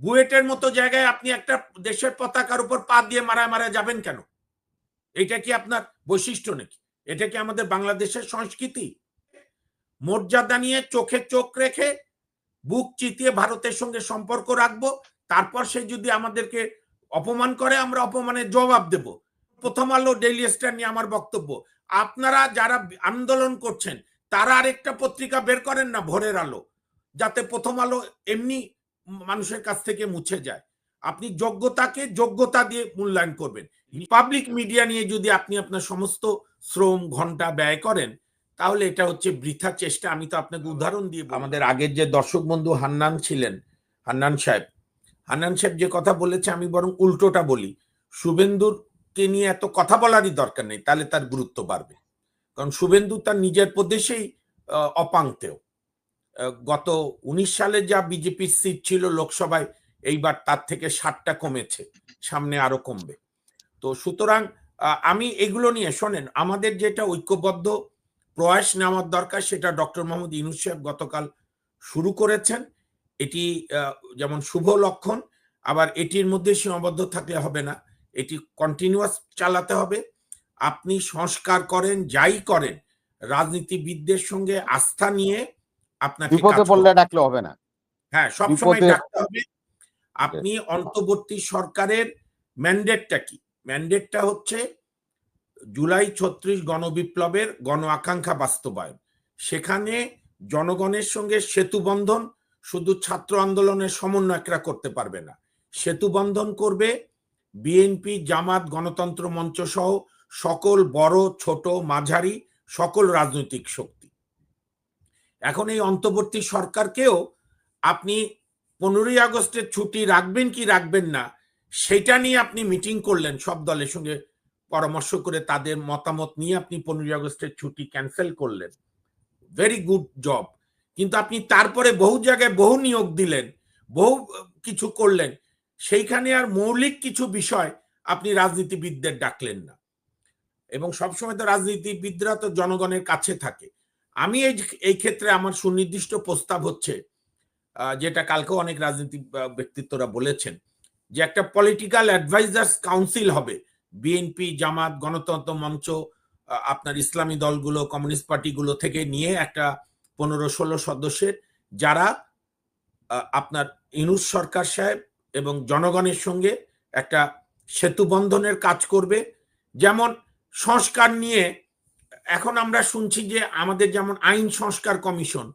বুয়েটের মতো জায়গায় আপনি একটা দেশের পতাকার উপর পা দিয়ে মারা মারা যাবেন কেন? এটা কি আপনার বৈশিষ্ট্য নাকি? এটা কি আমাদের বাংলাদেশের সংস্কৃতি? মর্যাদা নিয়ে চোখে চোখ রেখে বুক চিতিয়ে ভারতের সঙ্গে সম্পর্ক রাখবো, তারপর সে যদি আমাদেরকে অপমান করে আমরা অপমানের জবাব দেব। প্রথম আলো, ডেইলি স্টার নিয়ে আমার বক্তব্য, আপনারা যারা আন্দোলন করছেন তারা আরেকটা পত্রিকা বের করেন না, ভোরের আলো, যাতে প্রথম আলো এমনি মানুষের কাছ থেকে মুছে যায়। আপনি যোগ্যতাকে যোগ্যতা দিয়ে মূল্যায়ন করবেন। পাবলিক মিডিয়া নিয়ে যদি আপনি আপনার সমস্ত শ্রম ঘন্টা ব্যয় করেন তাহলে এটা হচ্ছে বৃথা চেষ্টা। আমি তো আপনাকে উদাহরণ দিয়ে, আমাদের আগের যে দর্শক বন্ধু হান্নান ছিলেন, হান্নান সাহেব যে কথা বলেছে, আমি বরং উল্টোটা বলি, শুভেন্দুকে নিয়ে এত কথা বলারই দরকার নেই, তাহলে তার গুরুত্ব বাড়বে। কারণ শুভেন্দু তার নিজের প্রদেশেই অপাংতেও। গত 19 সালে যা বিজেপির সিট ছিল লোকসভায়, এইবার তার থেকে 60টা কমেছে, সামনে আরো কমবে। তো সুতরাং আমি এগুলো নিয়ে, শোনেন, আমাদের যেটা ঐক্যবদ্ধ প্রয়াস নেওয়ার দরকার সেটা ডক্টর মোহাম্মদ ইউনূস সাহেব গতকাল শুরু করেছেন। এটি যেমন শুভ লক্ষণ, আবার এটির মধ্যে সীমাবদ্ধ থাকলে হবে না, এটি কন্টিনিউয়াস চালাতে হবে। আপনি সংস্কার করেন, যাই করেন, রাজনীতিবিদদের সঙ্গে আস্থা নিয়ে আপনাকে বিপদে পড়লে ডাকলে হবে না। হ্যাঁ, সবসময় ডাকতে হবে। আপনি অন্তর্বর্তী সরকারের ম্যান্ডেটটা কি? ম্যান্ডেটটা হচ্ছে জুলাই 36 গণবিপ্লবের গণ আকাঙ্ক্ষা বাস্তবায়ন। সেখানে জনগণের সঙ্গে সেতু বন্ধন শুধু ছাত্র আন্দোলনের সমন্বয়করা করতে পারবে না, সেতু বন্ধন করবে বিএনপি, জামাত, গণতন্ত্র মঞ্চ সহ সকল বড় ছোট মাঝারি সকল রাজনৈতিক শক্তি। এখন এই অন্তর্বর্তী সরকারকেও আপনি 15ই আগস্টের ছুটি রাখবেন কি রাখবেন না সেটা নিয়ে আপনি মিটিং করলেন, সব দলের সঙ্গে পরামর্শ করে তাদের মতামত নিয়ে আপনি 15ই আগস্টের ছুটি ক্যান্সেল করলেন, ভেরি গুড জব। কিন্তু আপনি তারপরে বহু জায়গায় বহু নিয়োগ দিলেন, বহু কিছু করলেন, সেইখানে আর মৌলিক কিছু বিষয় আপনি রাজনীতিবিদদের ডাকলেন না। এবং সবসময় তো রাজনীতিবিদরা তো জনগণের কাছে থাকে। আমি এই ক্ষেত্রে আমার সুনির্দিষ্ট প্রস্তাব হচ্ছে, যেটা কালকেও অনেক রাজনীতি ব্যক্তিত্বরা বলেছেন, যে একটা পলিটিক্যাল অ্যাডভাইজার্স কাউন্সিল হবে, বিএনপি, জামাত, গণতন্ত্র মঞ্চ, আপনার ইসলামী দলগুলো, কমিউনিস্ট পার্টিগুলো থেকে নিয়ে একটা 15-16 সদস্যের, যারা আপনার ইউনূস সরকার সাহেব এবং জনগণের সঙ্গে একটা সেতু বন্ধনের কাজ করবে। যেমন সংস্কার নিয়ে এখন আমরা শুনছি যে আমাদের যেমন আইন সংস্কার কমিশন,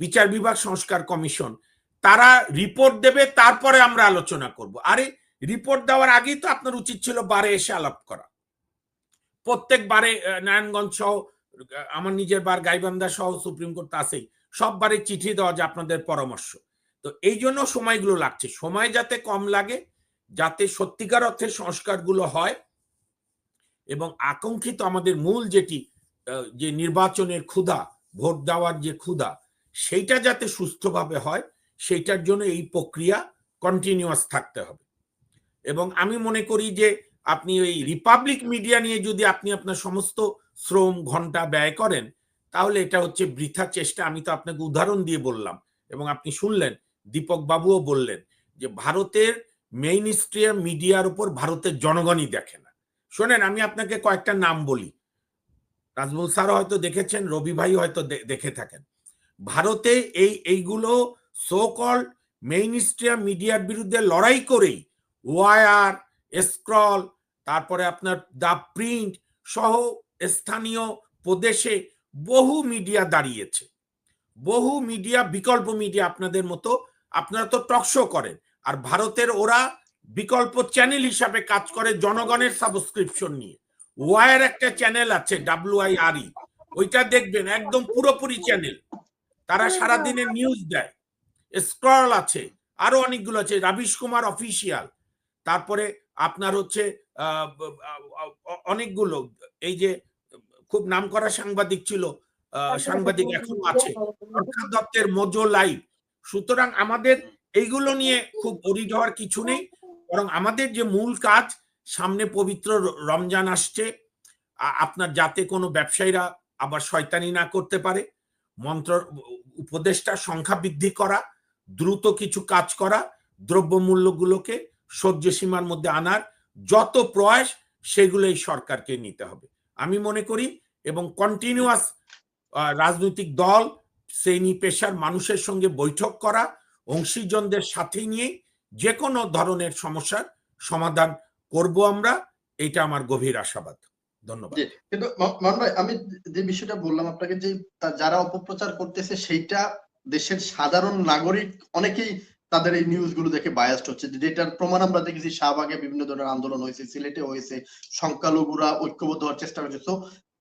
বিচার বিভাগ সংস্কার কমিশন, তারা রিপোর্ট দেবে, তারপরে আমরা আলোচনা করব। আরে রিপোর্ট দেওয়ার আগেই তো আপনার উচিত ছিল বারে এসে আলাপ করা। প্রত্যেক বারে নারায়ণগঞ্জ সহ, আমার নিজের বার গাইবান্ধা সহ সুপ্রিম কোর্ট আছেই, সব বারে চিঠি দেওয়া যে আপনাদের পরামর্শ। তো এই জন্য সময়গুলো লাগছে, সময় যাতে কম লাগে, যাতে সত্যিকার অর্থে সংস্কারগুলো হয় এবং আকাঙ্ক্ষিত আমাদের মূল যেটি, যে নির্বাচনের ক্ষুধা, ভোট দেওয়ার যে ক্ষুধা, সেইটা যাতে সুস্থভাবে হয়, সেইটার জন্য এই প্রক্রিয়া কন্টিনিউয়াস থাকতে হবে। এবং আমি মনে করি যে আপনি এই রিপাবলিক মিডিয়া নিয়ে যদি আপনি আপনার সমস্ত শ্রম ঘন্টা ব্যয় করেন তাহলে এটা হচ্ছে বৃথা চেষ্টা। আমি তো আপনাকে উদাহরণ দিয়ে বললাম এবং আপনি শুনলেন, দীপক বাবুও বললেন যে ভারতের মেইন স্ট্রিম মিডিয়ার উপর ভারতের জনগণই দেখে না। শোনেন, আমি আপনাকে কয়েকটা নাম বলি, নাজমুল স্যার হয়তো দেখেছেন, রবি ভাই হয়তো দেখে থাকেন। ভারতে এইগুলো সো কল্ড মেইন স্ট্রিম মিডিয়ার বিরুদ্ধে লড়াই করেই ওয়ার, স্ক্রল, তারপরে আপনার দা প্রিন্ট সহ স্থানীয় প্রদেশে বহু মিডিয়া দাঁড়িয়েছে, বহু মিডিয়া, বিকল্প মিডিয়া আপনাদের মতো। আপনারা তো টকশো করেন, আর ভারতের ওরা বিকল্প চ্যানেল হিসাবে কাজ করে জনগণের সাবস্ক্রিপশন নিয়ে। ওয়ার একটা চ্যানেল আছে WIRE, ওইটা দেখবেন একদম পুরোপুরি চ্যানেল, তারা সারাদিনের নিউজ দেয়। স্ক্রল আছে, আরো অনেকগুলো আছে, রাবিশ কুমার অফিসিয়াল, তারপরে আপনার হচ্ছে অনেকগুলো, এই যে খুব নামকরা সাংবাদিক ছিল, সাংবাদিক এখনো আছে, অর্থাৎ দত্তের মোজো লাইভ। সুতরাং আমাদের এইগুলো নিয়ে খুব অরিড হওয়ার কিছু নেই, বরং আমাদের যে মূল কাজ, সামনে পবিত্র রমজান আসছে, আপনার যাতে কোনো ব্যবসায়ীরা আবার শয়তানি না করতে পারে, মন্ত্র উপদেষ্টার সংখ্যা বৃদ্ধি করা, দ্রুত কিছু কাজ করা, দ্রব্যমূল্যগুলোকে সহ্য সীমার মধ্যে আনার যত প্রয়াস সেগুলো এই সরকারকে নিতে হবে আমি মনে করি, এবং কন্টিনিউয়াস রাজনৈতিক দল, শ্রেণী পেশার মানুষের সঙ্গে বৈঠক করা, অংশীজনদের সাথে নিয়ে যে কোনো ধরনের সমস্যার সমাধান করব আমরা, এটা আমার গভীর আশাবাদ। ধন্যবাদ। কিন্তু মান ভাই, আমি যে বিষয়টা বললাম আপনাকে, যে যারা অপপ্রচার করতেছে সেইটা দেশের সাধারণ নাগরিক অনেকেই তাদের এই নিউজ গুলো দেখে বায়াসড হচ্ছে, যেটার প্রমাণ আমরা দেখেছি শাহবাগে বিভিন্ন ধরনের আন্দোলন হয়েছে, সিলেটে হয়েছে, সংখ্যালঘুরা ঐক্যবদ্ধ হওয়ার চেষ্টা করছে। তো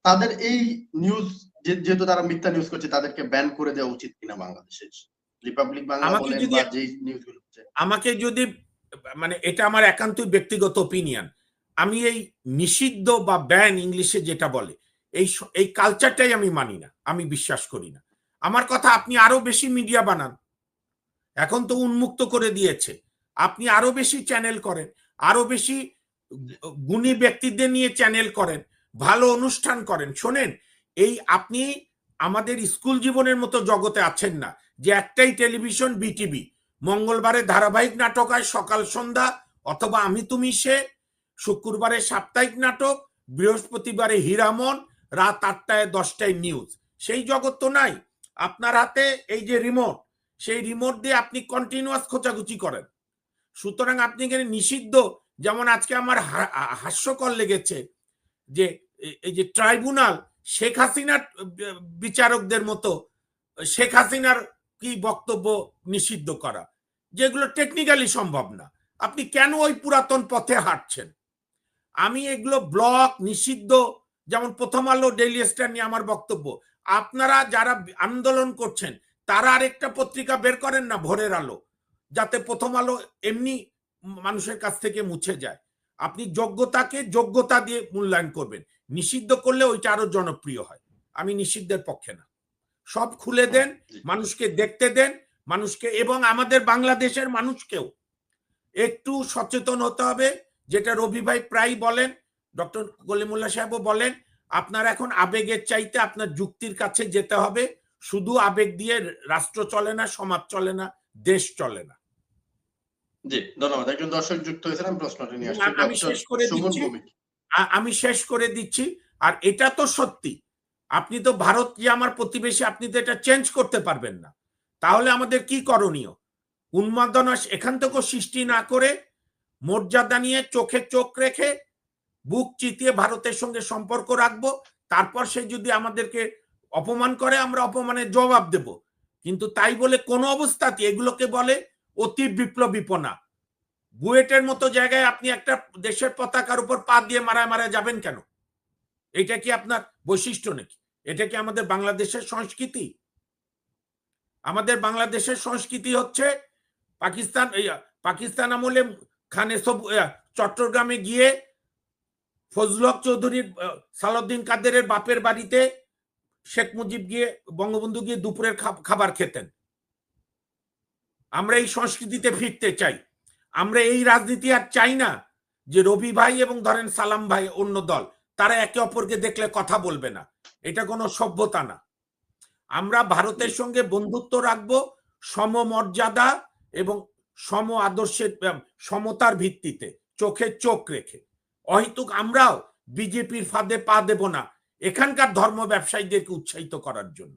তাদের এই নিউজ, যেহেতু তারা মিথ্যা নিউজ করছে, তাদেরকে ব্যান করে দেওয়া উচিত কিনা বাংলাদেশের? রিপাবলিক বাংলা বলেন বা যে নিউজগুলো হচ্ছে, আমাকে যদি মানে এটা আমার একান্তই ব্যক্তিগত ওপিনিয়ন, আমি এই নিষিদ্ধ বা ব্যান ইংলিশে যেটা বলে এই কালচারটাই আমি মানি না, আমি বিশ্বাস করি না। আমার কথা, আপনি আরো বেশি মিডিয়া বানান, এখন তো উন্মুক্ত করে দিয়েছে, আপনি আরো বেশি চ্যানেল করেন, আরো বেশি গুণী ব্যক্তিদের নিয়ে চ্যানেল করেন, ভালো অনুষ্ঠান করেন। শোনেন, এই আপনি আমাদের স্কুল জীবনের মতো জগতে আছেন না যে একটাই টেলিভিশন বিটিভি, মঙ্গলবারে ধারাবাহিক নাটক হয় সকাল সন্ধ্যা, অথবা আমি তুমি সে, শুক্রবারে সাপ্তাহিক নাটক, বৃহস্পতিবারে হীরামন, রাত 8টায় 10টায় নিউজ। সেই জগৎ তো নাই। আপনার হাতে এই যে রিমোট, সেই রিমোট দিয়ে আপনি কন্টিনিউয়াস খোঁচাখুচি করেন। সুতরাং আপনি এখানে নিষিদ্ধ, যেমন আজকে আমার হাস্যকর লেগেছে যে এই যে ট্রাইব্যুনাল শেখ হাসিনার বিচারকদের মতো শেখ হাসিনার কি বক্তব্য নিষিদ্ধ করা, যেগুলো টেকনিক্যালি সম্ভব না। আপনি কেন ওই পুরাতন পথে হাঁটছেন? আমি এগুলো ব্লক নিষিদ্ধ, যেমন প্রথম আলো, ডেইলি স্টার নিয়ে আমার বক্তব্য, আপনারা যারা আন্দোলন করছেন তারা আরেকটা পত্রিকা বের করেন না, ভোরের আলো, যাতে প্রথম আলো এমনি মানুষের কাছ থেকে মুছে যায়। আপনি যোগ্যতাকে যোগ্যতা দিয়ে মূল্যায়ন করবেন, নিষিদ্ধ করলে ওইটা আরো জনপ্রিয় হয়। আমি নিষিদ্ধের পক্ষে না, সব খুলে দেন, মানুষকে দেখতে দেন, মানুষকে, এবং আমাদের বাংলাদেশের মানুষকেও একটু সচেতন হতে হবে, যেটা রবি ভাই প্রায় বলেন, ডক্টর কলিমুল্লাহ সাহেবও বলেন, আপনার এখন আবেগের চাইতে আপনার যুক্তির কাছে যেতে হবে। শুধু আবেগ দিয়ে রাষ্ট্র চলে না, সমাজ চলে না, দেশ চলে না। জি, ধন্যবাদ। একজন দর্শক যুক্ত হয়েছেন, আমি প্রশ্নটা নিয়ে আসছি। আমি শেষ করে দিচ্ছি। আর এটা তো সত্যি, আপনি তো ভারত যে আমার প্রতিবেশী, আপনি তো এটা চেঞ্জ করতে পারবেন না। তাহলে আমাদের কি করণীয়? উন্মাদনা এখান থেকেও সৃষ্টি না করে মর্যাদা নিয়ে চোখে চোখ রেখে বুক চিতিয়ে ভারতের সঙ্গে সম্পর্ক রাখবো। তারপর সে যদি আমাদেরকে অপমান করে, আমরা অপমানের জবাব দেব। কিন্তু তাই বলে কোন অবস্থাতে এগুলোকে বলে অতি বিপ্লবীপনা। বুয়েটের মতো জায়গায় আপনি একটা দেশের পতাকার উপর পা দিয়ে মারায় মারায় যাবেন কেন? এটা কি আপনার বৈশিষ্ট্য নাকি? এটা কি আমাদের বাংলাদেশের সংস্কৃতি? আমাদের বাংলাদেশের সংস্কৃতি হচ্ছে পাকিস্তান আমলে খানে চট্টগ্রামে গিয়ে ফজলুল হক চৌধুরীর, সালাউদ্দিন কাদেরের বাপের বাড়িতে শেখ মুজিব গিয়ে, বঙ্গবন্ধু গিয়ে দুপুরের খাবার খেতেন। আমরা এই সংস্কৃতিতে ফিরতে চাই। আমরা এই রাজনীতি আর চাই না যে রবি ভাই এবং ধরেন সালাম ভাই অন্য দল, তারা একে অপরকে দেখলে কথা বলবে না। এটা কোনো সভ্যতা না। আমরা ভারতের সঙ্গে বন্ধুত্ব রাখবো সমমর্যাদা এবং সম আদর্শের, সমতার ভিত্তিতে, চোখে চোখ রেখে। অহেতুক আমরাও বিজেপির ফাঁদে পা দেব না এখানকার ধর্ম ব্যবসায়ীদেরকে উৎসাহিত করার জন্য।